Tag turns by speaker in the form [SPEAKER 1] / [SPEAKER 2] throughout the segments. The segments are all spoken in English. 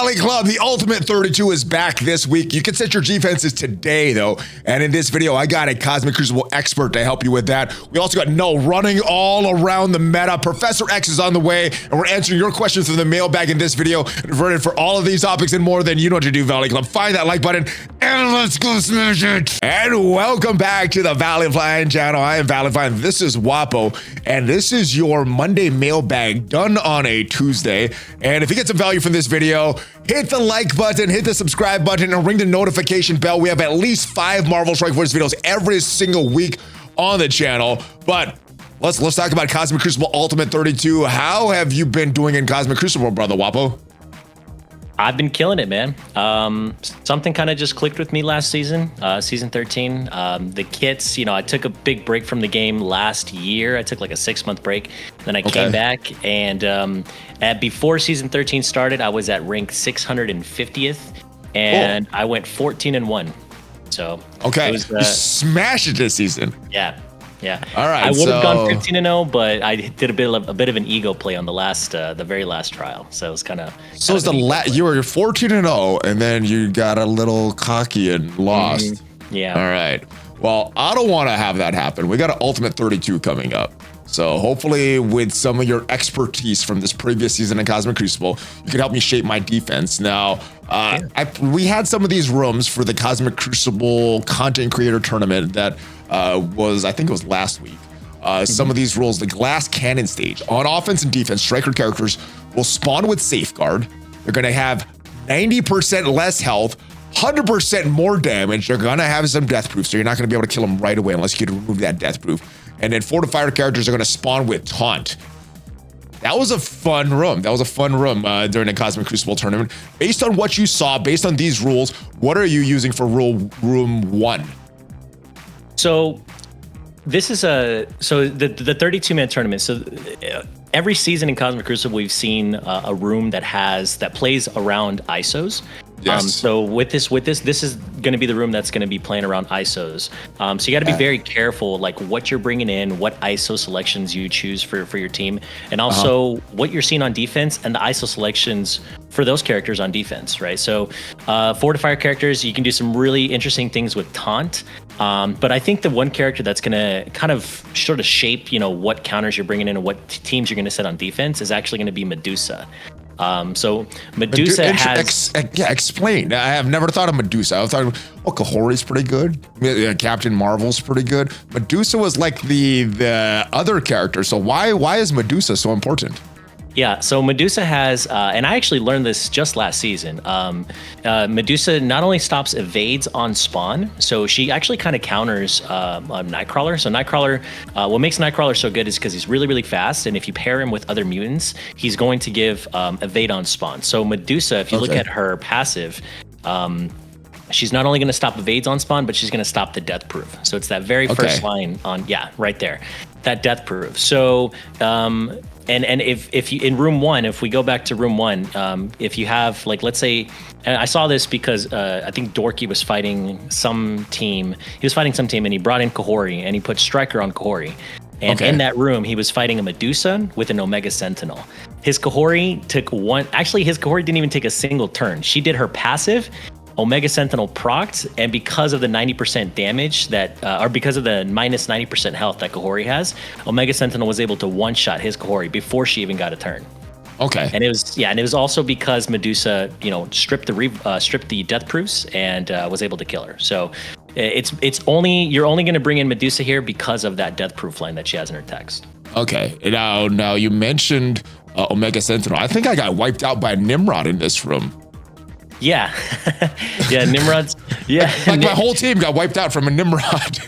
[SPEAKER 1] Valley Club, the Ultimate 32 is back this week. You can set your defenses today, though. And in this video, I got a Cosmic Crucible expert to help you with that. We also got Knull running all around the meta. Professor X is on the way, and we're answering your questions from the mailbag in this video. And for all of these topics and more, then you know what to do, Valley Club. Find that like button, and let's go smash it. And welcome back to the ValleyFlyin channel. I am ValleyFlyin. This is Wahpoh, and this is your Monday mailbag done on a Tuesday. And if you get some value from this video, hit the like button, hit the subscribe button, and ring the notification bell. We have at least 5 Marvel Strike Force videos every single week on the channel. But let's talk about Cosmic Crucible Ultimate 32. How have you been doing in Cosmic Crucible, brother Wahpoh?
[SPEAKER 2] I've been killing it, man. Something kind of just clicked with me last season, season 13. The kits, you know, I took a big break from the game last year. I took like a 6-month break. Then I came back, and before season 13 started, I was at rank 650th, and I went 14-1. So
[SPEAKER 1] okay,
[SPEAKER 2] it was,
[SPEAKER 1] you smashed it this season.
[SPEAKER 2] Yeah.
[SPEAKER 1] All right.
[SPEAKER 2] I would have gone 15-0, but I did a bit of an ego play on the very last trial. So it was kind of.
[SPEAKER 1] So it's you were 14-0, and then you got a little cocky and lost.
[SPEAKER 2] Yeah.
[SPEAKER 1] All right. Well, I don't want to have that happen. We got an Ultimate 32 coming up. So hopefully with some of your expertise from this previous season in Cosmic Crucible, you can help me shape my defense. Now, we had some of these rooms for the Cosmic Crucible Content Creator Tournament that I think it was last week. Some of these rules, the Glass Cannon stage, on offense and defense, striker characters will spawn with Safeguard. They're going to have 90% less health, 100% more damage. They're going to have some death proof, so you're not going to be able to kill them right away unless you can remove that death proof. And then fortifier characters are going to spawn with Taunt. That was a fun room. During the Cosmic Crucible tournament. Based on what you saw, based on these rules, what are you using for room 1?
[SPEAKER 2] So this is the 32-man tournament. So every season in Cosmic Crucible, we've seen a room that plays around ISOs.
[SPEAKER 1] Yes.
[SPEAKER 2] So with this is going to be the room that's going to be playing around ISOs. So you got to be very careful, like what you're bringing in, what ISO selections you choose for your team, and also what you're seeing on defense and the ISO selections for those characters on defense, right? So fortifier characters, you can do some really interesting things with Taunt. But I think the one character that's going to kind of sort of shape, you know, what counters you're bringing in and what teams you're going to set on defense is actually going to be Medusa. So Medusa has...
[SPEAKER 1] explain. I have never thought of Medusa. I was thought, Kahori's pretty good. Captain Marvel's pretty good. Medusa was like the other character. So why is Medusa so important?
[SPEAKER 2] Yeah, so Medusa has, and I actually learned this just last season. Medusa not only stops evades on spawn, so she actually kind of counters Nightcrawler. So Nightcrawler, what makes Nightcrawler so good is because he's really, really fast, and if you pair him with other mutants, he's going to give evade on spawn. So Medusa, if you look at her passive, she's not only going to stop evades on spawn, but she's going to stop the death proof. So it's that very first line on, right there, that death proof. So, and if you in room 1, if we go back to room 1, if you have, like, let's say, and I saw this because I think Dorky was fighting some team. He was fighting some team, and he brought in Kahori, and he put Striker on Kahori. And in that room, he was fighting a Medusa with an Omega Sentinel. His Kahori his Kahori didn't even take a single turn. She did her passive. Omega Sentinel procced, and because of the 90% damage or because of the minus 90% health that Kahori has, Omega Sentinel was able to one-shot his Kahori before she even got a turn.
[SPEAKER 1] Okay.
[SPEAKER 2] And it was also because Medusa, you know, stripped the death proofs and was able to kill her. So you're only going to bring in Medusa here because of that death proof line that she has in her text. Okay.
[SPEAKER 1] Now you mentioned Omega Sentinel. I think I got wiped out by Nimrod in this room.
[SPEAKER 2] Yeah. Nimrod's. Yeah.
[SPEAKER 1] Like my whole team got wiped out from a Nimrod.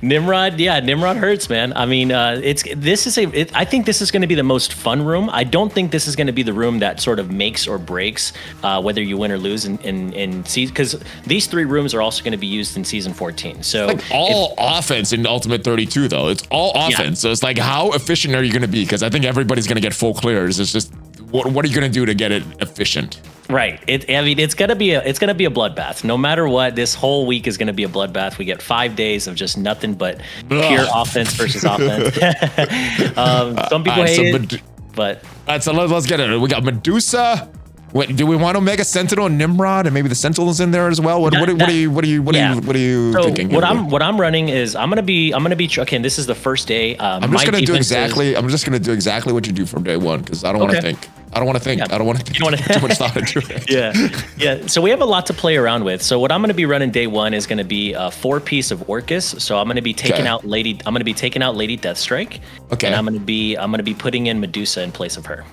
[SPEAKER 2] Nimrod hurts, man. I mean, I think this is going to be the most fun room. I don't think this is going to be the room that sort of makes or breaks whether you win or lose in season, because these 3 rooms are also going to be used in season 14. So
[SPEAKER 1] like all offense in Ultimate 32, though. It's all offense. Yeah. So it's like, how efficient are you going to be? Because I think everybody's going to get full clears. It's just, what are you going to do to get it efficient?
[SPEAKER 2] Right. It's gonna be a bloodbath. No matter what, this whole week is gonna be a bloodbath. We get 5 days of just nothing but pure offense versus offense. Some people hate it, but
[SPEAKER 1] all right. So let's get it. We got Medusa, Wait, do we want Omega Sentinel and Nimrod, and maybe the Sentinel's in there as well? What are you thinking?
[SPEAKER 2] What I'm running is I'm gonna be okay. And this is the first day.
[SPEAKER 1] I'm just gonna do exactly what you do from day one because I don't want to think. I don't want to think. I don't want to think too much thought into it.
[SPEAKER 2] Yeah. So we have a lot to play around with. So what I'm going to be running day one is going to be a 4-piece of Orcus. So I'm going to be taking out Lady Deathstrike.
[SPEAKER 1] Okay.
[SPEAKER 2] And I'm going to be putting in Medusa in place of her.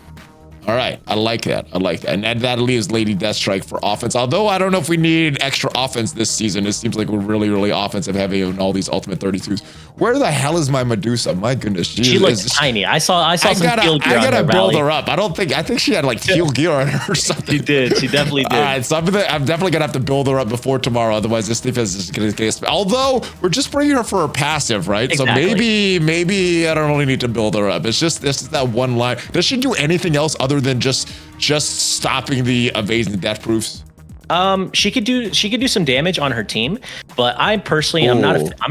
[SPEAKER 1] All right, I like that. And that leaves Lady Deathstrike for offense. Although I don't know if we need extra offense this season. It seems like we're really, really offensive heavy in all these Ultimate 32s. Where the hell is my Medusa? My goodness,
[SPEAKER 2] she looks tiny. I saw some field gear.
[SPEAKER 1] I gotta build her up. I think she had like field gear on her or something.
[SPEAKER 2] She did. She definitely did.
[SPEAKER 1] All right, so I'm definitely gonna have to build her up before tomorrow. Otherwise, this defense is gonna get. Although we're just bringing her for her passive, right?
[SPEAKER 2] Exactly.
[SPEAKER 1] So maybe I don't really need to build her up. It's just this is that one line. Does she do anything else other than just stopping the evasion death proofs?
[SPEAKER 2] She could do some damage on her team, but I personally I'm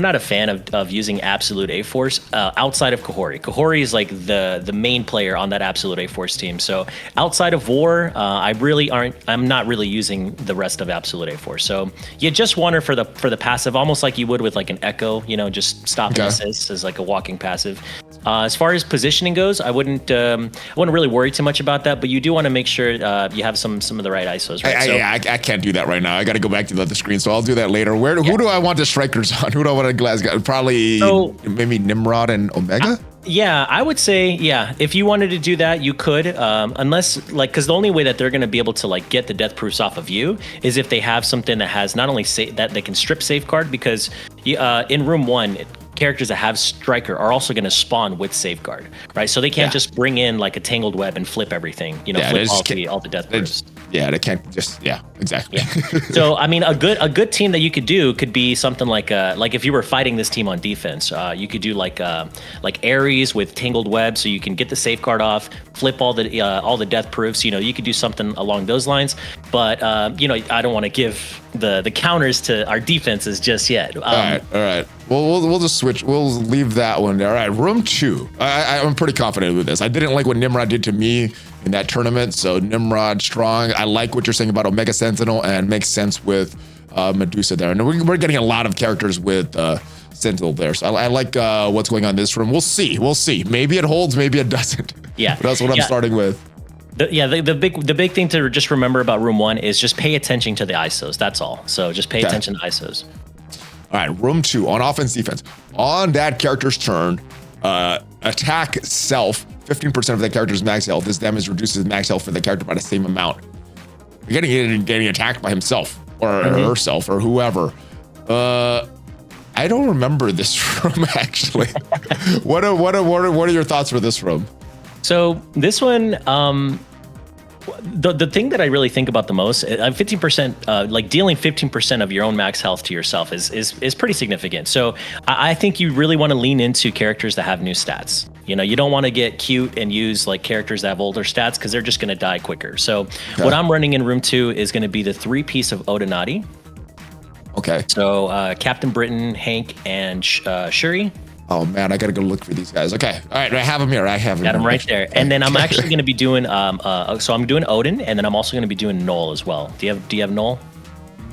[SPEAKER 2] not a fan of using absolute A-Force outside of Kahori. Kahori is like the main player on that absolute A-Force team. So outside of War, I'm not really using the rest of absolute A-Force. So you just want her for the passive, almost like you would with like an Echo, just stop and assist as like a walking passive. As far as positioning goes, I wouldn't really worry too much about that, but you do want to make sure you have some of the right ISOs, right?
[SPEAKER 1] I can't do that right now. I got to go back to the screen, so I'll do that later. Who do I want the strikers on? Who do I want to Glasgow? Probably maybe Nimrod and Omega.
[SPEAKER 2] I would say, if you wanted to do that, you could, unless because the only way that they're going to be able to like get the death proofs off of you is if they have something that has not only that they can strip safeguard, because in room 1, characters that have striker are also going to spawn with safeguard, right? So they can't just bring in like a tangled web and flip everything, flip all the death proofs.
[SPEAKER 1] They can't just exactly.
[SPEAKER 2] So I mean, a good team that you could do could be something like if you were fighting this team on defense, you could do like Ares with tangled web, so you can get the safeguard off, flip all the death proofs. You could do something along those lines. But I don't want to give the counters to our defenses just yet.
[SPEAKER 1] All right. Well, we'll just switch. We'll leave that one there. All right, room 2. I'm pretty confident with this. I didn't like what Nimrod did to me in that tournament, so Nimrod strong. I like what you're saying about Omega Sentinel, and makes sense with Medusa there. And we're getting a lot of characters with Sentinel there, so I like what's going on in this room. We'll see. Maybe it holds, maybe it doesn't.
[SPEAKER 2] Yeah,
[SPEAKER 1] but that's what I'm starting with.
[SPEAKER 2] The big thing to just remember about room 1 is just pay attention to the ISOs. That's all. So just pay attention to ISOs.
[SPEAKER 1] All right, room 2 on offense, defense. On that character's turn, attack self. 15% of that character's max health. This damage reduces max health for the character by the same amount. You're getting attacked by himself or herself or whoever. I don't remember this room actually. What are your thoughts for this room?
[SPEAKER 2] So this one, the thing that I really think about the most, 15%, like dealing 15% of your own max health to yourself is pretty significant. So I think you really want to lean into characters that have new stats. You don't want to get cute and use like characters that have older stats because they're just going to die quicker. So what I'm running in room 2 is going to be the 3-piece of Odinati.
[SPEAKER 1] Okay.
[SPEAKER 2] So Captain Britain, Hank, and Shuri.
[SPEAKER 1] Oh man, I gotta go look for these guys. Okay, all right, I have them here.
[SPEAKER 2] Got them right there. And then I'm actually going to be doing, so I'm doing Odin, and then I'm also going to be doing Knull as well. Do you have Knull?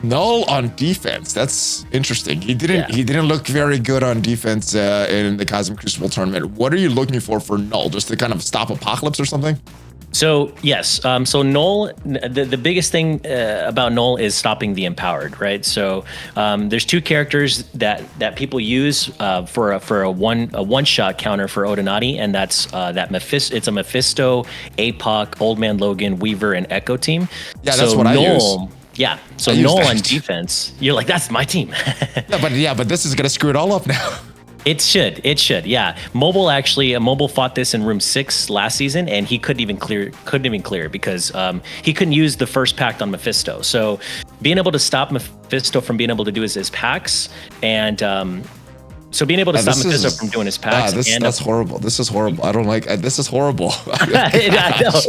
[SPEAKER 1] Knull on defense. That's interesting. He didn't look very good on defense in the Cosmic Crucible tournament. What are you looking for Knull? Just to kind of stop Apocalypse or something?
[SPEAKER 2] So yes, so Knull, the biggest thing about Knull is stopping the empowered, right? So there's 2 characters that people use for a one shot counter for Odinati, and that's that Mephisto. It's a Mephisto, APOC, Old Man Logan, Weaver, and Echo team.
[SPEAKER 1] Yeah, that's what I use.
[SPEAKER 2] Yeah, so Knull on defense, you're like, that's my team.
[SPEAKER 1] but this is gonna screw it all up now.
[SPEAKER 2] It should, yeah. Mobile fought this in room 6 last season, and he couldn't even clear it because he couldn't use the first pact on Mephisto. So being able to stop Mephisto from being able to do his packs, and so being able to stop Mephisto from doing his packs.
[SPEAKER 1] That's horrible. This is horrible. I don't like. This is horrible.
[SPEAKER 2] I know.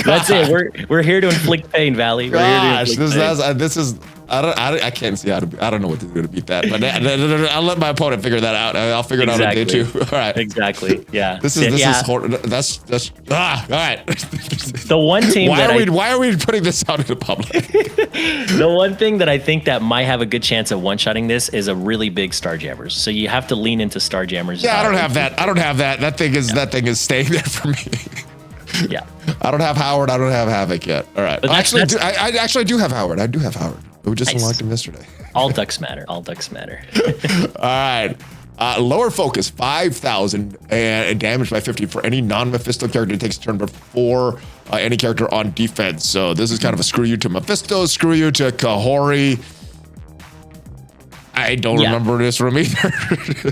[SPEAKER 2] That's it. We're here to inflict pain, Valley.
[SPEAKER 1] Gosh, this is I can't see how to. I don't know what to do to beat that. But I'll let my opponent figure that out. I'll figure it out on day 2. All right.
[SPEAKER 2] Exactly. Yeah.
[SPEAKER 1] This is horrible. That's all right.
[SPEAKER 2] The one team
[SPEAKER 1] why are we putting this out in the public?
[SPEAKER 2] The one thing that I think that might have a good chance of one-shotting this is a really big Starjammers. So you have to lean into Starjammers.
[SPEAKER 1] Yeah, I don't have that. That thing is staying there for me.
[SPEAKER 2] Yeah.
[SPEAKER 1] I don't have Howard. I don't have Havoc yet. All right. I actually do have Howard. I do have Howard. We just unlocked him yesterday.
[SPEAKER 2] All ducks matter. All ducks matter.
[SPEAKER 1] All right. Lower focus, 5,000 and damage by 50 for any non-Mephisto character that takes a turn before any character on defense. So this is kind of a screw you to Mephisto, screw you to Kahori. I don't remember this room either.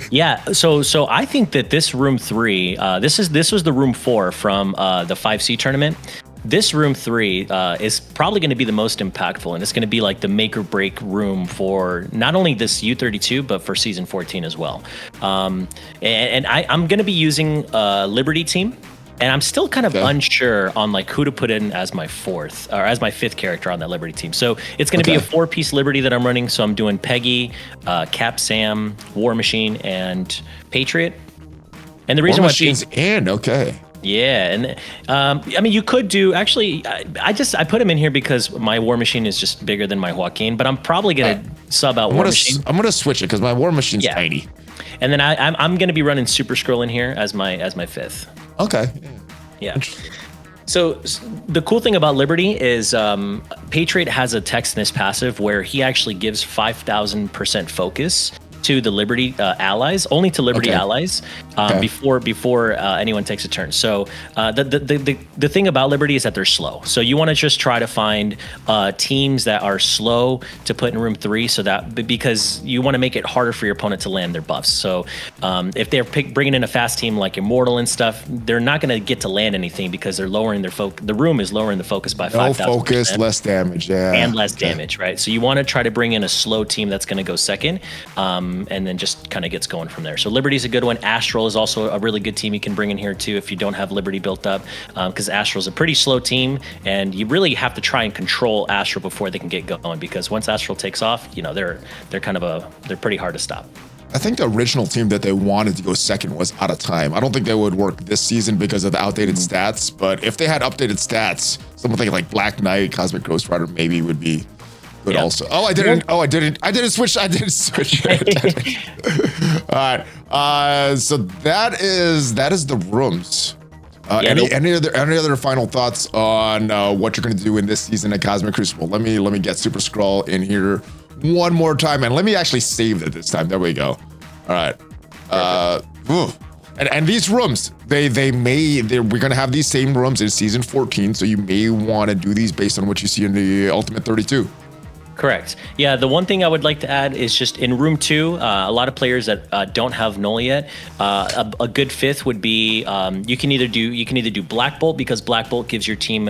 [SPEAKER 2] Yeah, so I think that this room 3, this was the room 4 from the 5C tournament. This room 3 is probably going to be the most impactful, and it's going to be like the make or break room for not only this U32 but for season 14 as well. And I'm going to be using Liberty team. And I'm still kind of unsure on like who to put in as my 4th or as my 5th character on that Liberty team. So it's going to be a 4-piece Liberty that I'm running. So I'm doing Peggy, Cap Sam, War Machine, and Patriot. And the reason
[SPEAKER 1] War Machine's okay.
[SPEAKER 2] Yeah, and I mean, you could do actually. I put him in here because my War Machine is just bigger than my Joaquin, but I'm probably gonna sub out War Machine.
[SPEAKER 1] I'm gonna switch it because my War Machine's tiny.
[SPEAKER 2] And then I'm gonna be running Super Scroll in here as my 5th.
[SPEAKER 1] Okay.
[SPEAKER 2] Yeah. So the cool thing about Liberty is Patriot has a text in his passive where he actually gives 5,000% focus to the Liberty allies, only to Liberty allies, before anyone takes a turn. So the thing about Liberty is that they're slow. So you want to just try to find teams that are slow to put in room 3, so that because you want to make it harder for your opponent to land their buffs. So if they're bringing in a fast team like Immortal and stuff, they're not going to get to land anything because they're lowering their focus. The room is lowering the focus by 5,000%.
[SPEAKER 1] No focus, less damage,
[SPEAKER 2] and less damage, right? So you want to try to bring in a slow team that's going to go second. And then just kind of gets going from there. So Liberty's a good one. Astral is also a really good team you can bring in here too if you don't have Liberty built up, because Astral's a pretty slow team, and you really have to try and control Astral before they can get going, because once Astral takes off, you know, they're pretty hard to stop.
[SPEAKER 1] I think the original team that they wanted to go second was Out of Time. I don't think they would work this season because of the outdated stats, but if they had updated stats, something like Black Knight, Cosmic Ghost Rider maybe would be good also. I didn't switch. All right. So that is the rooms. Any other final thoughts on what you're going to do in this season at Cosmic Crucible? Let me get Super Scroll in here one more time, and let me actually save it this time. There we go. All right. And these rooms, we're going to have these same rooms in season 14, so you may want to do these based on what you see in the Ultimate 32.
[SPEAKER 2] Correct. Yeah, the one thing I would like to add is just in room 2, a lot of players that don't have Knull yet, a good 5th would be you can either do Black Bolt, because Black Bolt gives your team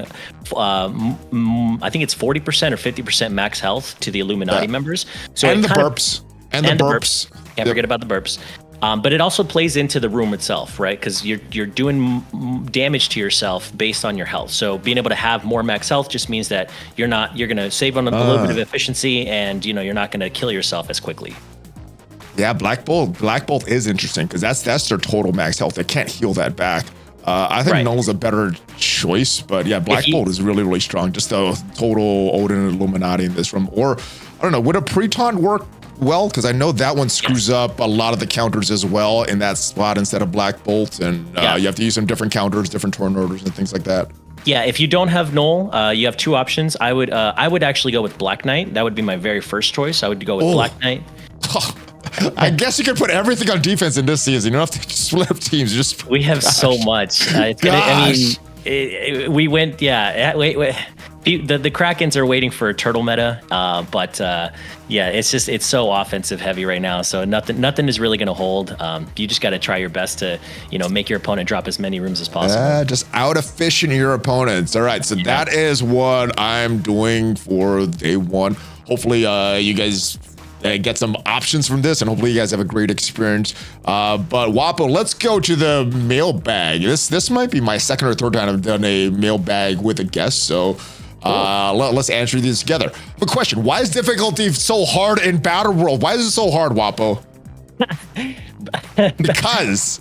[SPEAKER 2] I think it's 40% or 50% max health to the Illuminati members. So
[SPEAKER 1] and the burps. And the burps.
[SPEAKER 2] Can't forget about the burps. But it also plays into the room itself, right? Because you're doing damage to yourself based on your health. So being able to have more max health just means that you're going to save on a little bit of efficiency, and you're not going to kill yourself as quickly.
[SPEAKER 1] Yeah, Black Bolt is interesting because that's their total max health. They can't heal that back. I think Knull is a better choice, but yeah, Black Bolt is really, really strong. Just the total Odin and Illuminati in this room. Or I don't know, would a Pretaunt work well? Because I know that one screws up a lot of the counters as well in that spot instead of Black Bolt, and you have to use some different counters, different torn orders, and things like that.
[SPEAKER 2] Yeah, if you don't have Knull, you have 2 options. I would actually go with Black Knight. That would be my very first choice. I would go with Black Knight.
[SPEAKER 1] I guess you can put everything on defense in this season. You don't have to split up teams.
[SPEAKER 2] We have so much. We went. Yeah. Wait. The Krakens are waiting for a turtle meta, but it's so offensive heavy right now. So nothing is really going to hold. You just got to try your best to make your opponent drop as many rooms as possible.
[SPEAKER 1] Just out efficient your opponents. All right, so that is what I'm doing for day 1. Hopefully, you guys get some options from this, and hopefully you guys have a great experience. But Wahpoh, let's go to the mailbag. This might be my second or third time I've done a mailbag with a guest, so Let's answer these together. But question, why is difficulty so hard in Battle World? Why is it so hard, Wahpoh? because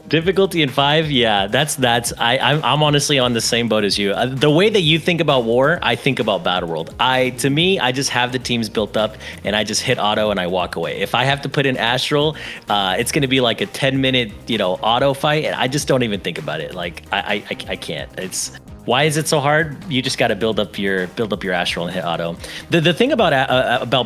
[SPEAKER 2] difficulty in 5, yeah, I'm honestly on the same boat as you. The way that you think about war, I think about Battle World. To me, I just have the teams built up and I just hit auto and I walk away. If I have to put in Astral, it's going to be like a 10-minute auto fight, and I just don't even think about it. Like I can't. Why is it so hard? You just got to build up your Astral and hit auto. The thing about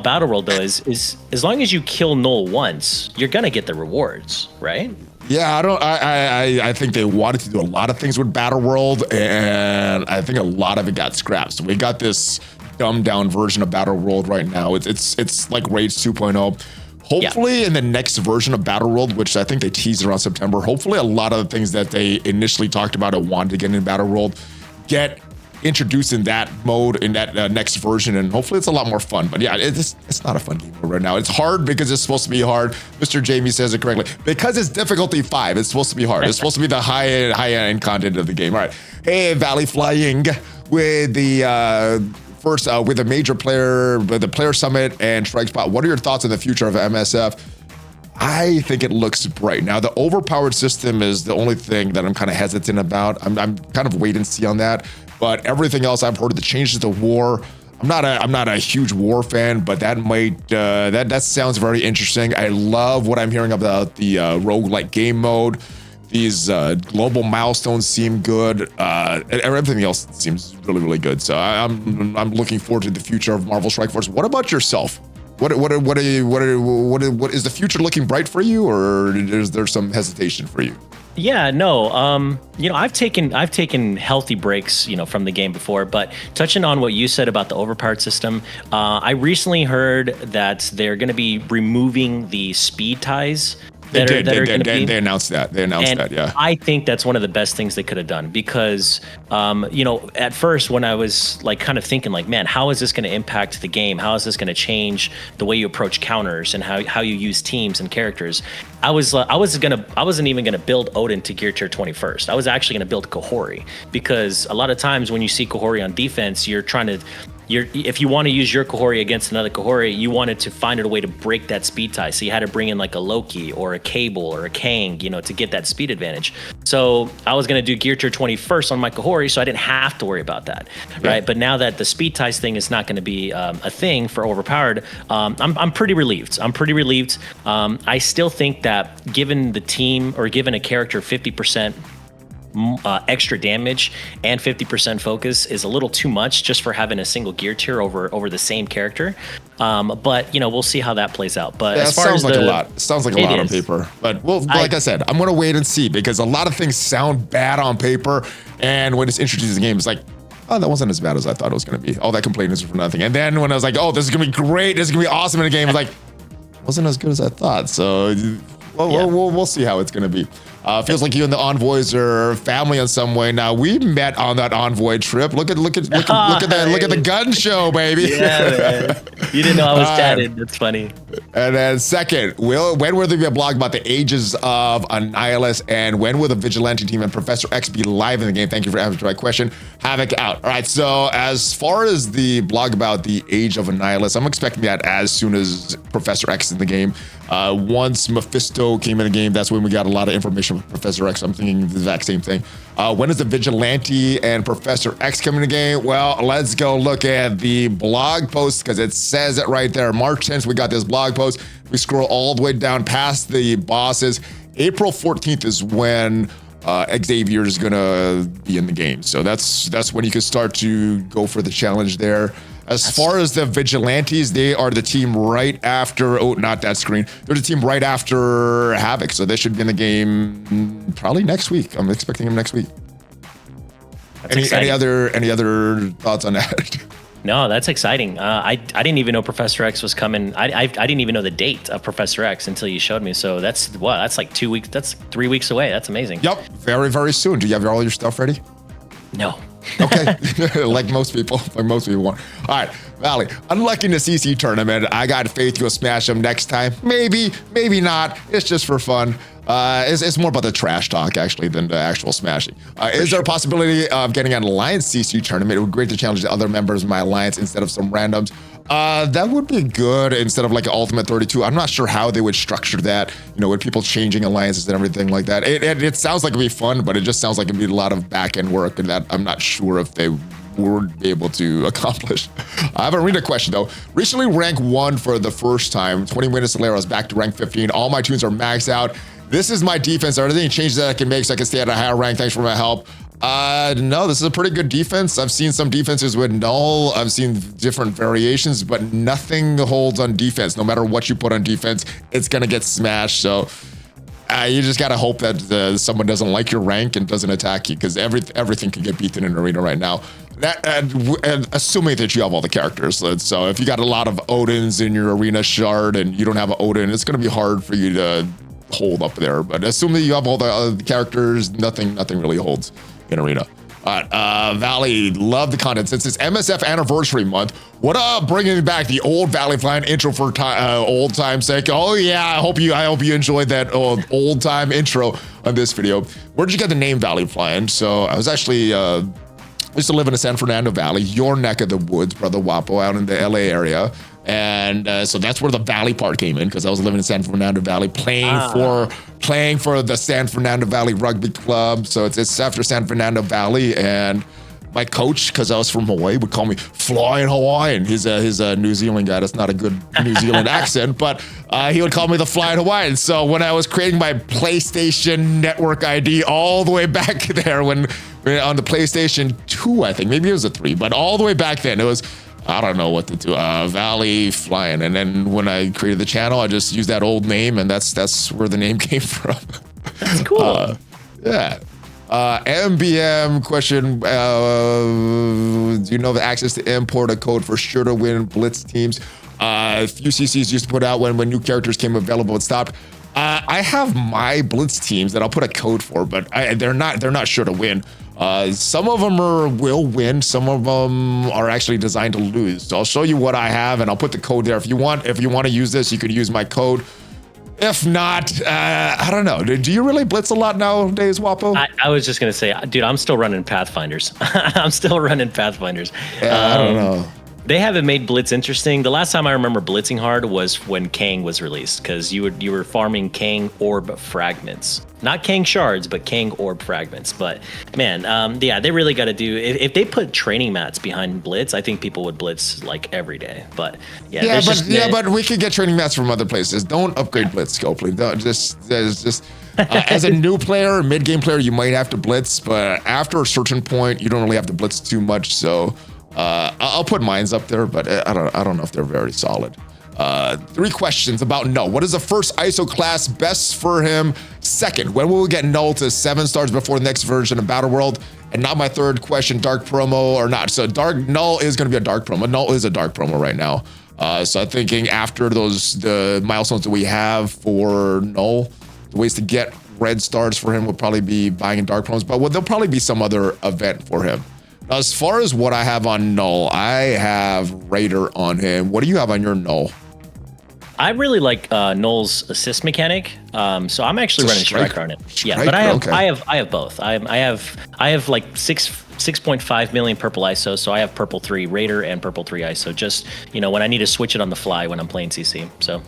[SPEAKER 2] Battle World though is as long as you kill Knull once, you're gonna get the rewards, right?
[SPEAKER 1] Yeah, I think they wanted to do a lot of things with Battle World, and I think a lot of it got scrapped. So we got this dumbed down version of Battle World right now. It's like Raids 2.0. Hopefully in the next version of Battle World, which I think they teased around September, hopefully a lot of the things that they initially talked about and wanted to get in Battle World get introduced in that mode in that next version, and hopefully it's a lot more fun. But yeah, it's not a fun game right now. It's hard because it's supposed to be hard. Mr. Jamie says it correctly. Because it's difficulty 5, it's supposed to be hard. It's supposed to be the high end content of the game. All right. Hey, ValleyFlyin with the first with a major player, with the player summit and strike spot. What are your thoughts on the future of MSF? I think it looks bright. Now, the overpowered system is the only thing that I'm kind of hesitant about. I'm kind of wait and see on that. But everything else I've heard, the changes to war. I'm not a huge war fan, but that might that sounds very interesting. I love what I'm hearing about the roguelike game mode. These global milestones seem good. And everything else seems really, really good. So I'm looking forward to the future of Marvel Strike Force. What about yourself? What is the future looking bright for you, or is there some hesitation for you?
[SPEAKER 2] Yeah, no. I've taken healthy breaks, from the game before. But touching on what you said about the overpowered system, I recently heard that they're going to be removing the speed ties. They announced that. Yeah. I think that's one of the best things they could have done because, at first when I was like kind of thinking like, man, how is this going to impact the game? How is this going to change the way you approach counters and how you use teams and characters? I wasn't even gonna build Odin to gear tier 21st. I was actually gonna build Kahori because a lot of times when you see Kahori on defense, if you want to use your Kahori against another Kahori, you wanted to find a way to break that speed tie. So you had to bring in like a Loki or a Cable or a Kang, to get that speed advantage. So I was going to do gear tier 21st on my Kahori, so I didn't have to worry about that, right? But now that the speed ties thing is not going to be a thing for overpowered, I'm pretty relieved. I still think that given the team or given a character 50% extra damage and 50% focus is a little too much just for having a single gear tier over the same character. But we'll see how that plays out. But as far as
[SPEAKER 1] a lot, it sounds like a lot on paper. But like I said, I'm gonna wait and see because a lot of things sound bad on paper, and when it's introduced in the game, it's like, oh, that wasn't as bad as I thought it was gonna be. All that complaining is for nothing. And then when I was like, oh, this is gonna be great, this is gonna be awesome in the game, it's like, wasn't as good as I thought. So we'll see how it's gonna be. Feels like you and the Envoys are family in some way. Now we met on that Envoy trip. Look at the gun show, baby.
[SPEAKER 2] Yeah, man. You didn't know I was tatted. That's funny.
[SPEAKER 1] And then second, when will there be a blog about the ages of Annihilus, and when will the Vigilante team and Professor X be live in the game? Thank you for answering my question. Havoc out. All right. So as far as the blog about the age of Annihilus, I'm expecting that as soon as Professor X is in the game. Once Mephisto came in the game, that's when we got a lot of information with Professor X. I'm thinking the exact same thing. When is the Vigilante and Professor X coming in the game? Well, let's go look at the blog post because it says it right there. March 10th, we got this blog post. We scroll all the way down past the bosses. April 14th is when Xavier is gonna be in the game. So that's when you can start to go for the challenge there. As far as the Vigilantes, they are the team right after, not that screen. They're the team right after Havoc. So they should be in the game probably next week. I'm expecting them next week. Any other thoughts on that?
[SPEAKER 2] No, that's exciting. I didn't even know Professor X was coming. I didn't even know the date of Professor X until you showed me. So that's like 2 weeks. That's 3 weeks away. That's amazing.
[SPEAKER 1] Yep. Very, very soon. Do you have all your stuff ready?
[SPEAKER 2] No.
[SPEAKER 1] Okay, like most people want. All right, Valley, unlucky in the CC tournament. I got faith you'll smash them next time. Maybe not. It's just for fun. It's more about the trash talk actually than the actual smashing. Is there a possibility of getting an Alliance CC tournament? It would be great to challenge the other members of my Alliance instead of some randoms. That would be good instead of like an Ultimate 32. I'm not sure how they would structure that, you know, with people changing alliances and everything like that. It sounds like it'd be fun, but it just sounds like it'd be a lot of back end work, and that I'm not sure if they would be able to accomplish. I have a arena question though. Recently rank 1 for the first time, 20 minutes later I was back to rank 15. All my tunes are maxed out. This is my defense. Are there any changes that I can make so I can stay at a higher rank? Thanks for my help. No, this is a pretty good defense. I've seen some defenses with Knull. I've seen different variations, but nothing holds on defense. No matter what you put on defense, it's gonna get smashed. So you just gotta hope that someone doesn't like your rank and doesn't attack you, because everything can get beaten in arena right now. And assuming that you have all the characters. So if you got a lot of Odins in your arena shard and you don't have an Odin, it's gonna be hard for you to hold up there. But assuming you have all the characters, nothing really holds in arena. All right, Valley, love the content. Since it's MSF anniversary month, what up, bringing back the old ValleyFlyin intro for old time's sake. Oh yeah, I hope you enjoyed that old time intro on this video. Where'd you get the name ValleyFlyin? So I was actually used to live in the San Fernando Valley, your neck of the woods, brother Wahpoh, out in the LA area. And so that's where the Valley part came in, because I was living in San Fernando Valley, playing for the San Fernando Valley Rugby Club. So it's after San Fernando Valley, and my coach, because I was from Hawaii, would call me Flying Hawaiian. He's a New Zealand guy. That's not a good New Zealand accent, but he would call me the Flying Hawaiian. So when I was creating my PlayStation Network ID all the way back there, when on the PlayStation 2, I think, maybe it was a 3, but all the way back then, it was, I don't know what to do, ValleyFlyin. And then when I created the channel, I just used that old name, and that's where the name came from.
[SPEAKER 2] That's cool.
[SPEAKER 1] Yeah. MBM question, do you know the access to import a code for sure to win blitz teams? A few CCs used to put out when new characters came available, it stopped. I have my blitz teams that I'll put a code for, but they're not sure to win. Some of them will win. Some of them are actually designed to lose. So I'll show you what I have, and I'll put the code there. If you want to use this, you could use my code. If not, I don't know. Do you really blitz a lot nowadays, Wahpoh?
[SPEAKER 2] I was just gonna say, dude, I'm still running Pathfinders. I'm still running Pathfinders.
[SPEAKER 1] Yeah, I don't know.
[SPEAKER 2] They haven't made Blitz interesting. The last time I remember blitzing hard was when Kang was released, because you were farming Kang orb fragments. Not Kang shards, but Kang orb fragments. But man, yeah, they really got to do, if they put training mats behind Blitz, I think people would blitz like every day. But yeah,
[SPEAKER 1] but we could get training mats from other places. Don't upgrade Blitz, Scopely. Don't just as a new player, mid-game player, you might have to blitz, but after a certain point, you don't really have to blitz too much. So I'll put mines up there, but I don't know if they're very solid. 3 questions about Knull. What is the first ISO class best for him? Second, when will we get Knull to 7 stars before the next version of Battle World? And not my third question, dark promo or not. So Knull is going to be a dark promo. Knull is a dark promo right now. So I'm thinking after the milestones that we have for Knull, the ways to get red stars for him will probably be buying in dark promos, but there'll probably be some other event for him. Now, as far as what I have on Knull, I have Raider on him. What do you have on your Knull?
[SPEAKER 2] I really like Knull's assist mechanic, so I'm actually running Striker on it. Yeah, but I have both. I have like 6.5 million purple ISO, so I have purple 3 Raider and purple 3 ISO. Just when I need to switch it on the fly when I'm playing CC. So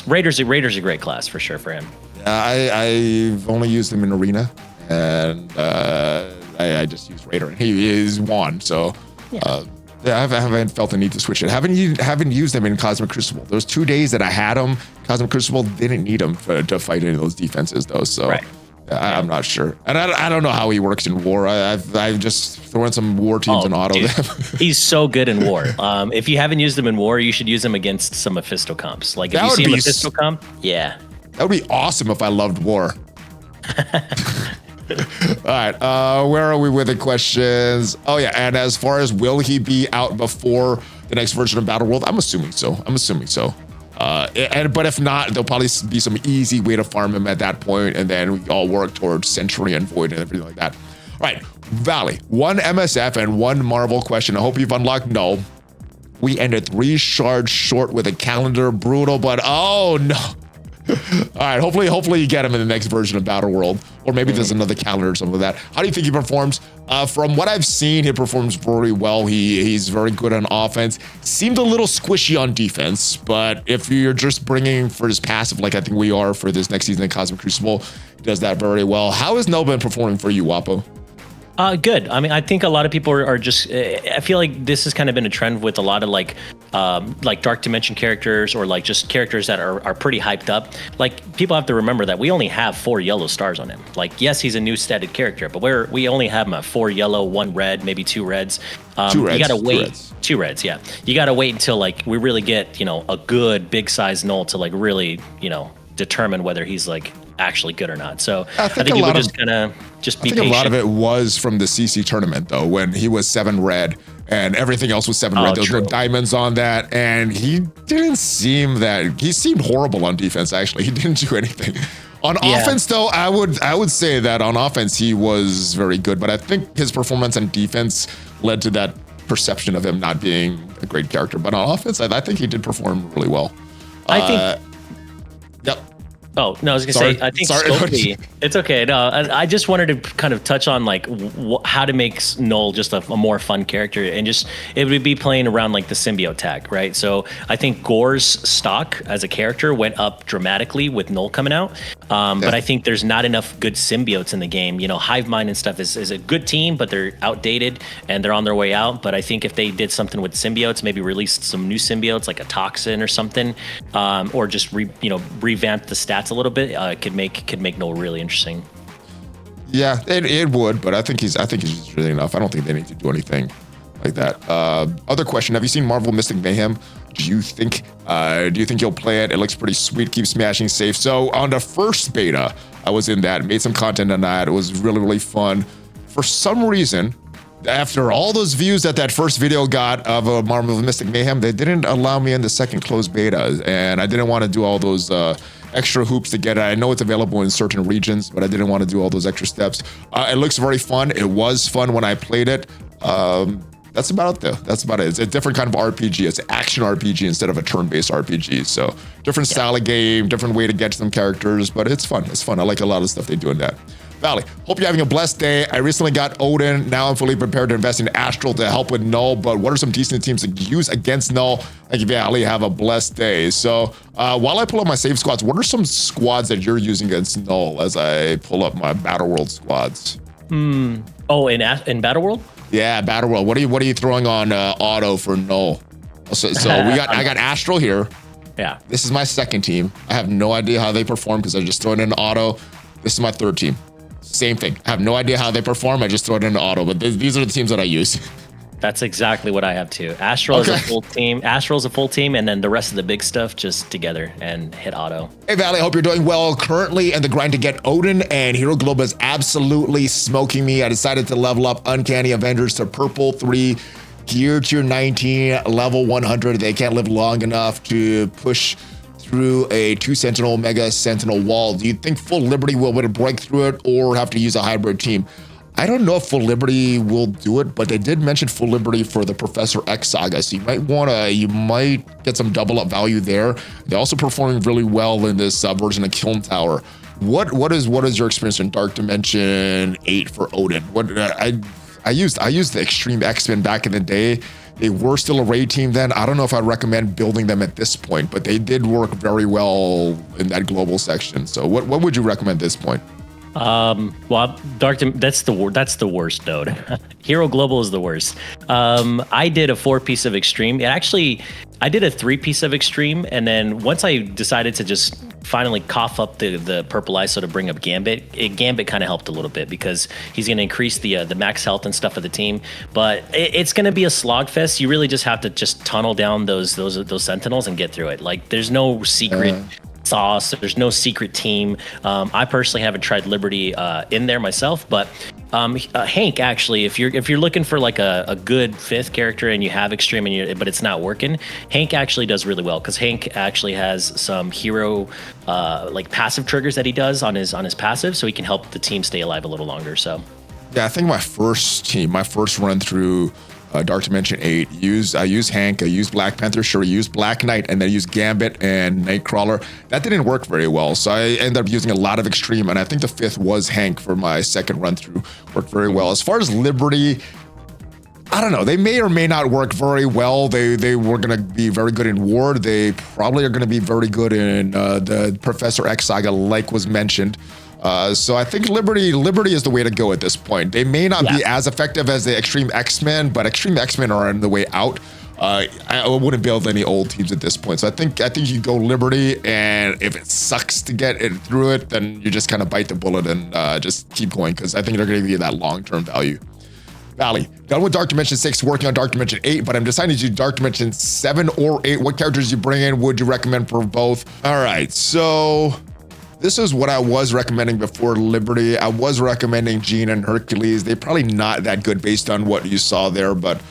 [SPEAKER 2] Raider's a great class for sure for him.
[SPEAKER 1] I've only used him in arena, and I just used Raider. He is one, so. Yeah. I haven't felt the need to switch it. Haven't used them in Cosmic Crucible. Those 2 days that I had them, Cosmic Crucible didn't need them to fight any of those defenses though. So right. I'm not sure, and I don't know how he works in War. I've just thrown some War teams and auto them.
[SPEAKER 2] He's so good in War. If you haven't used him in War, you should use him against some Mephisto comps. Like if you see a Mephisto comp, yeah,
[SPEAKER 1] that would be awesome if I loved War. All right, where are we with the questions? Oh yeah, and as far as will he be out before the next version of Battle World? I'm assuming so. But if not, there'll probably be some easy way to farm him at that point, and then we all work towards Century and Void and everything like that. All right, Valley, 1 MSF and 1 Marvel question. I hope you've unlocked Knull. We ended 3 shards short with a calendar. Brutal, but oh no. All right, hopefully you get him in the next version of Battle World, or maybe there's another calendar or something like that. How do you think he performs? From what I've seen, he performs very well. He's very good on offense. Seemed a little squishy on defense, but if you're just bringing for his passive, like I think we are for this next season in Cosmic Crucible, he does that very well. How has Knull been performing for you, Wahpoh?
[SPEAKER 2] Good. I mean, I think a lot of people are just. I feel like this has kind of been a trend with a lot of like Dark Dimension characters, or like just characters that are pretty hyped up. Like, people have to remember that we only have 4 yellow stars on him. Like, yes, he's a new stated character, but we only have him at 4 yellow, 1 red, maybe 2 reds.
[SPEAKER 1] 2 reds.
[SPEAKER 2] You gotta wait. 2 reds, yeah. You gotta wait until like we really get a good big size Knull to like really determine whether he's like actually good or not. So I think you would just kind of just be patient.
[SPEAKER 1] A lot of it was from the CC tournament though, when he was 7 red and everything else was 7 red. There was no diamonds on that, and he seemed horrible on defense. Actually, he didn't do anything. On offense, though, I would say that on offense he was very good, but I think his performance on defense led to that perception of him not being a great character. But on offense, I think he did perform really well.
[SPEAKER 2] I think. Yep. Oh, no, I was going to say, I think Scopely, it's okay. No, I just wanted to kind of touch on like how to make Knull just a more fun character, and just it would be playing around like the symbiote tag, right? So I think Gore's stock as a character went up dramatically with Knull coming out. But I think there's not enough good symbiotes in the game. Hive Mind and stuff is a good team, but they're outdated and they're on their way out. But I think if they did something with symbiotes, maybe released some new symbiotes like a Toxin or something, or just revamp the stats a little bit, could make Knull really interesting.
[SPEAKER 1] Yeah, it would, but I think he's just really enough. I don't think they need to do anything like that. Other question: have you seen Marvel Mystic Mayhem? Do you think you'll play it? It looks pretty sweet. Keep smashing safe. So on the first beta, I was in that, made some content on that. It was really, really fun. For some reason, after all those views that first video got of Marvel Mystic Mayhem, they didn't allow me in the second closed beta, and I didn't want to do all those extra hoops to get it. I know it's available in certain regions, but I didn't want to do all those extra steps. It looks very fun. It was fun when I played it. That's about it though. That's about it. It's a different kind of RPG. It's an action RPG instead of a turn-based RPG. So different style of game, different way to get to some characters, but it's fun. It's fun. I like a lot of stuff they do in that. Valley, hope you're having a blessed day. I recently got Odin. Now I'm fully prepared to invest in Astral to help with Knull, but what are some decent teams to use against Knull? Thank you, Valley. Have a blessed day. So while I pull up my save squads, what are some squads that you're using against Knull as I pull up my Battle World squads?
[SPEAKER 2] Oh, in Battle World?
[SPEAKER 1] Yeah, Battle World. What are you throwing on auto for Knull? So I got Astral here.
[SPEAKER 2] Yeah.
[SPEAKER 1] This is my second team. I have no idea how they perform because I just throw it in auto. This is my third team. Same thing. I have no idea how they perform. I just throw it into auto, but these are the teams that I use.
[SPEAKER 2] That's exactly what I have too. Astral is a full team. Astral's a full team, and then the rest of the big stuff just together and hit auto.
[SPEAKER 1] Hey, Valley, I hope you're doing well. Currently in the grind to get Odin, and Hero Globe is absolutely smoking me. I decided to level up Uncanny Avengers to purple 3, gear tier 19, level 100. They can't live long enough to push through a 2 Sentinel Mega Sentinel wall. Do you think Full Liberty will be able to break through it, or have to use a hybrid team? I don't know if Full Liberty will do it, but they did mention Full Liberty for the Professor X saga, so you might get some double up value there. They're also performing really well in this version of Kiln Tower. What is your experience in Dark Dimension 8 for Odin? I used the Extreme X-Men back in the day. They were still a raid team then. I don't know if I'd recommend building them at this point, but they did work very well in that global section. So what would you recommend at this point?
[SPEAKER 2] Well, that's the worst node. Hero Global is the worst. I did a 4-piece of Extreme. I did a 3-piece of Extreme, and then once I decided to just finally cough up the purple ISO to bring up Gambit, Gambit kind of helped a little bit because he's going to increase the max health and stuff of the team. But it's going to be a slogfest. You really just have to just tunnel down those Sentinels and get through it. Like, there's no secret sauce. There's no secret team. I personally haven't tried Liberty in there myself, but Hank, actually, if you're looking for like a good 5th character and you have Extreme but it's not working, Hank actually does really well because Hank actually has some hero like passive triggers that he does on his passive, so he can help the team stay alive a little longer. So
[SPEAKER 1] yeah, I think my first run through Dark Dimension 8. I used Hank, I used Black Panther, sure, I used Black Knight, and then I used Gambit and Nightcrawler. That didn't work very well, so I ended up using a lot of Extreme, and I think the 5th was Hank for my second run through. Worked very well. As far as Liberty, I don't know. They may or may not work very well. They were going to be very good in War. They probably are going to be very good in the Professor X saga, like was mentioned. So I think Liberty is the way to go at this point. They may not be as effective as the Extreme X-Men, but Extreme X-Men are on the way out. I wouldn't build any old teams at this point. So I think you go Liberty, and if it sucks to get it through it, then you just kind of bite the bullet and just keep going, because I think they're going to give you that long-term value. Valley, done with Dark Dimension 6, working on Dark Dimension 8, but I'm deciding to do Dark Dimension 7 or 8. What characters you bring in? Would you recommend for both? All right, so this is what I was recommending before Liberty. I was recommending Jean and Hercules. They're probably not that good based on what you saw there, but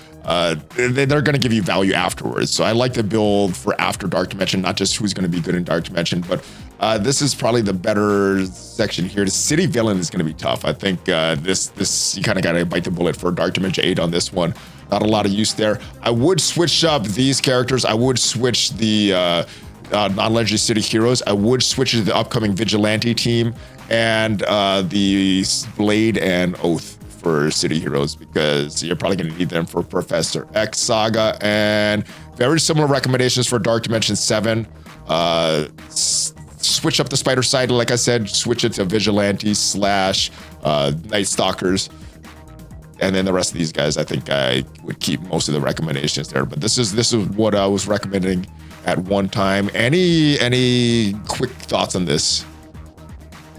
[SPEAKER 1] they're going to give you value afterwards. So I like to build for after Dark Dimension, not just who's going to be good in Dark Dimension, but this is probably the better section here. The City Villain is going to be tough. I think this you kind of got to bite the bullet for Dark Dimension 8 on this one. Not a lot of use there. I would switch up these characters. I would switch the non-legendary city heroes. I would switch to the upcoming Vigilante team and the Blade and Oath for city heroes, because you're probably going to need them for Professor X saga. And very similar recommendations for Dark Dimension 7. Switch up the Spider side, like I said, switch it to Vigilante / Night Stalkers. And then the rest of these guys, I think I would keep most of the recommendations there. But this is what I was recommending at one time. Any quick thoughts on this?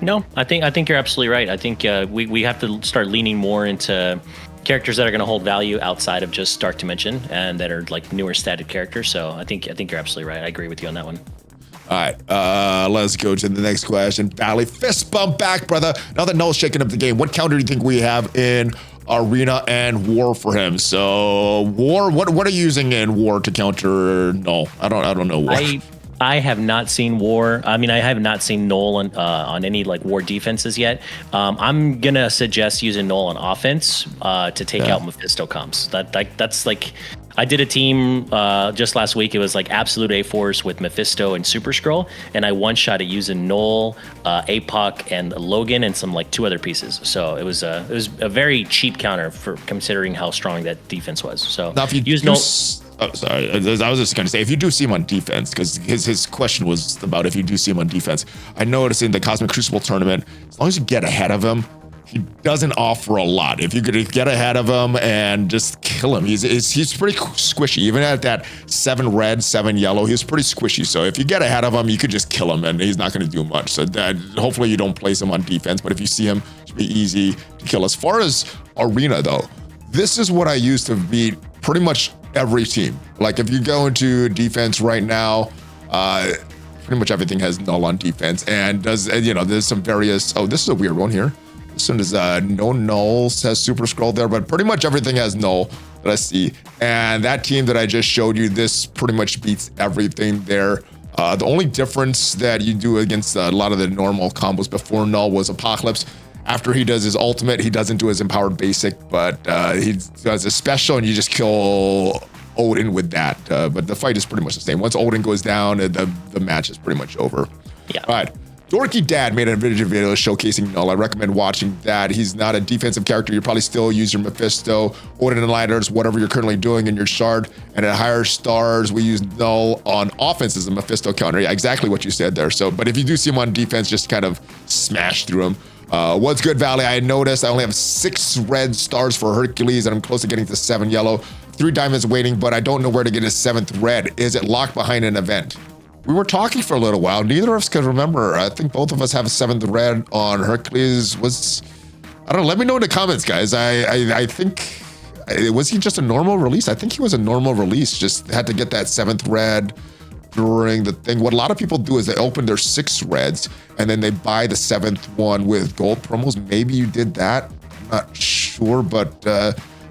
[SPEAKER 2] No, I think you're absolutely right. I think we have to start leaning more into characters that are going to hold value outside of just Dark Dimension and that are like newer static characters. So I think you're absolutely right. I agree with you on that one.
[SPEAKER 1] All right, let's go to the next question. Valley, fist bump back, brother. Now that Knull's shaking up the game, what counter do you think we have in Arena and War for him? So War, what are you using in War to counter Knull? I don't know what.
[SPEAKER 2] I have not seen War. I mean, I have not seen Knull on any like War defenses yet. I'm gonna suggest using Knull on offense to take out Mephisto comps. That's like, I did a team just last week. It was like Absolute A-Force with Mephisto and Super Skrull, and I one-shot it using Knull, APOC, and Logan, and some like 2 other pieces. So it was a very cheap counter for considering how strong that defense was. So
[SPEAKER 1] now if you
[SPEAKER 2] use Knull.
[SPEAKER 1] Oh, sorry. I was just going to say, if you do see him on defense, because his question was about if you do see him on defense. I noticed in the Cosmic Crucible tournament, as long as you get ahead of him, he doesn't offer a lot. If you could get ahead of him and just kill him, he's pretty squishy. Even at that 7 red, 7 yellow, he's pretty squishy. So if you get ahead of him, you could just kill him, and he's not going to do much. So that, hopefully you don't place him on defense, but if you see him, it should be easy to kill. As far as Arena, though, this is what I use to beat pretty much every team. Like if you go into defense right now, pretty much everything has Knull on defense, and there's some various. Oh, this is a weird one here. This one is no Knull, has Super Skrull there, but pretty much everything has Knull that I see. And that team that I just showed you, this pretty much beats everything there. The only difference that you do against a lot of the normal combos before Knull was Apocalypse. After he does his ultimate, he doesn't do his empowered basic, but he does a special, and you just kill Odin with that. But the fight is pretty much the same. Once Odin goes down, the match is pretty much over.
[SPEAKER 2] Yeah.
[SPEAKER 1] All right. Dorky Dad made a video showcasing Knull. I recommend watching that. He's not a defensive character. You probably still use your Mephisto, Odin and Lighters, whatever you're currently doing in your shard. And at higher stars, we use Knull on offense as a Mephisto counter. Yeah, exactly what you said there. So, but if you do see him on defense, just kind of smash through him. What's good, Valley? I noticed I only have 6 red stars for Hercules, and I'm close to getting to 7 yellow. 3 diamonds waiting, but I don't know where to get his 7th red. Is it locked behind an event? We were talking for a little while. Neither of us could remember. I think both of us have a 7th red on Hercules. I don't know. Let me know in the comments, guys. I think, was he just a normal release? I think he was a normal release. Just had to get that 7th red during the thing. What a lot of people do is they open their 6 reds and then they buy the 7th one with gold promos. Maybe you did that. I'm not sure, but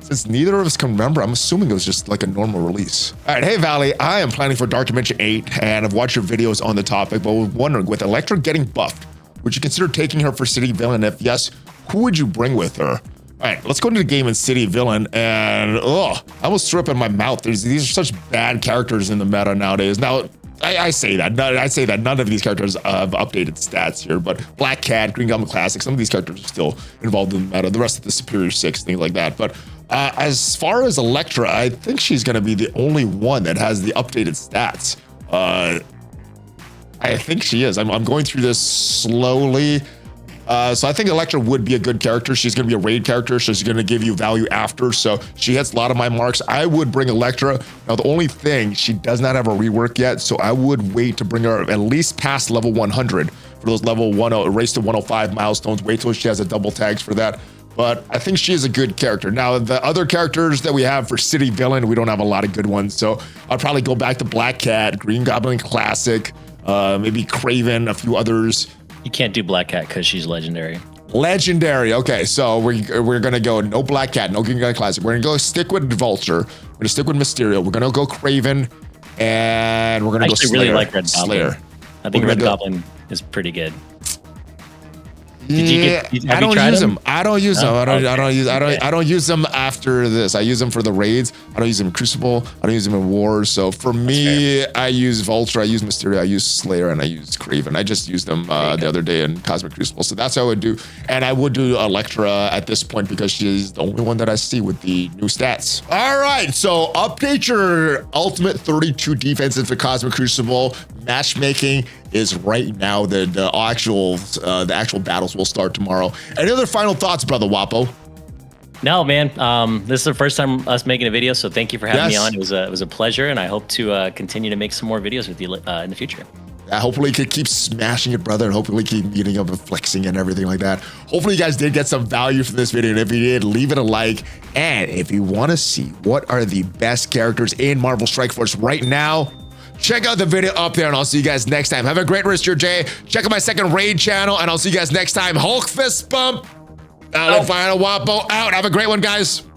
[SPEAKER 1] since neither of us can remember, I'm assuming it was just like a normal release. All right, hey Valley, I am planning for Dark Dimension 8 and I've watched your videos on the topic, but was wondering, with Elektra getting buffed, would you consider taking her for City Villain? If yes, who would you bring with her? All right, let's go into the game in City Villain, and I almost threw up in my mouth. These are such bad characters in the meta nowadays. Now, I say that. I say that none of these characters have updated stats here, but Black Cat, Green Goblin Classic, some of these characters are still involved in the meta. The rest of the Superior Six, things like that. But as far as Electra, I think she's going to be the only one that has the updated stats. I think she is. I'm going through this slowly. So I think Electra would be a good character. She's going to be a raid character, so she's going to give you value after. So she hits a lot of my marks. I would bring Electra. Now, the only thing, she does not have a rework yet, so I would wait to bring her at least past level 100 for those level 10, race to 105 milestones. Wait till she has a double tags for that. But I think she is a good character. Now, the other characters that we have for City Villain, we don't have a lot of good ones. So I'll probably go back to Black Cat, Green Goblin Classic, maybe Craven, a few others.
[SPEAKER 2] You can't do Black Cat because she's legendary.
[SPEAKER 1] Legendary. Okay, so we're gonna go no Black Cat, no Green Goblin Classic. We're gonna go stick with Vulture. We're gonna stick with Mysterio. We're gonna go Craven, and we're gonna go Slayer.
[SPEAKER 2] Really like Red Goblin.
[SPEAKER 1] Slayer.
[SPEAKER 2] I think Red Goblin is pretty good.
[SPEAKER 1] I don't use them. I don't use them. I don't use them after this. I use them for the raids. I don't use them in Crucible. I don't use them in Wars. So for me, I use Vulture, I use Mysterio, I use Slayer, and I use Craven. I just used them the other day in Cosmic Crucible. So that's how I would do. And I would do Electra at this point because she's the only one that I see with the new stats. All right, so update your ultimate 32 defenses for Cosmic Crucible. Matchmaking is right now. The actual battles will start tomorrow. Any other final thoughts, brother Wahpoh?
[SPEAKER 2] No, man. This is the first time us making a video, so thank you for having me on. It was a pleasure, and I hope to continue to make some more videos with you in the future.
[SPEAKER 1] Hopefully you can keep smashing it, brother, and hopefully keep meeting up and flexing and everything like that. Hopefully you guys did get some value from this video, and if you did, leave it a like. And if you want to see what are the best characters in Marvel Strike Force right now, check out the video up there, and I'll see you guys next time. Have a great rest of your day. Check out my second raid channel, and I'll see you guys next time. Hulk fist bump. ValleyFlyin Wahpoh out. Have a great one, guys.